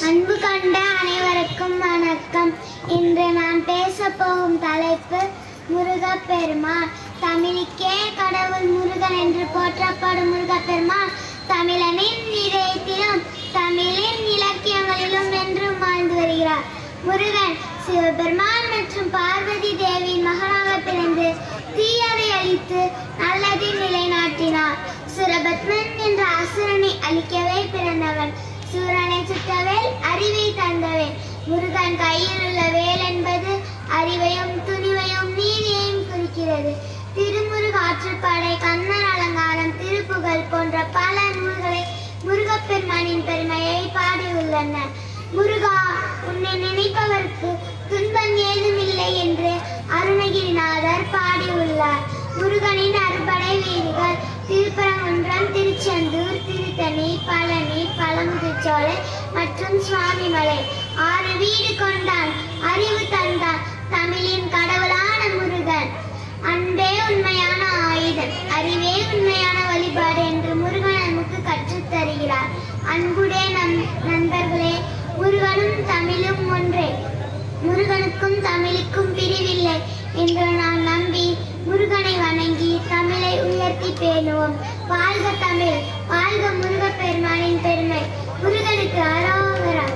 அன்பு கொண்ட அனைவருக்கும் வணக்கம். இன்று நான் பேச போகும் தலைப்பு முருகப்பெருமான். தமிழுக்கே கடவுள் முருகன் என்று போற்றப்படும் முருகப்பெருமான் தமிழனின் இதயத்திலும் தமிழின் இலக்கியங்களிலும் என்றும் வாழ்ந்து வருகிறார். முருகன் சிவபெருமான் மற்றும் பார்வதி தேவியின் மகனாக பிறந்து தீயதை அழித்து நல்லதை நிலைநாட்டினார். சுரபத்மன் என்ற அசுரனை அழிக்கவே பிறந்தவன். சூரனை சுட்டவேல் அறிவை தந்தவேல். முருகன் கையில் உள்ள வேல் என்பது அறிவையும் துணிவையும் நீதியையும் குறிக்கிறது. திருமுருகாற்றுப்படை, கண்ணன் அலங்காரம், திருப்புகழ் போன்ற பல நூல்களை முருகப்பெருமானின் பெருமையை பாடியுள்ளன. முருகா, உன்னை நினைப்பவருக்கு துன்பம் ஏதுமில்லை என்று அருணகிரிநாதர் பாடியுள்ளார். முருகனின் அறுபடை வீடுகள் திருப்பரங்குன்றம், திருச்செந்தூர், திருத்தணி, பழனி, பழமுதிர்ச்சோலை மற்றும் சுவாமிமலை. 6 வீடு கொண்டான், அறிவு தந்தான், தமிழின் கடவுளான முருகன். அன்பே உண்மையான ஆயுதம், அறிவே உண்மையான வழிபாடு என்று முருகன் நமக்கு கற்றுத் தருகிறார். அன்புடைய நண்பர்களே, முருகனும் தமிழும் ஒன்றே. முருகனுக்கும் தமிழுக்கும் பிரிவில்லை என்று நாம் நம்பி முருகனை வணங்கி தமிழை உயர்த்தி பேணுவோம். வாழ்க தமிழ், வாழ்க முருகப்பெருமானின் பெருமை. முருகனுக்கு அரோகரா.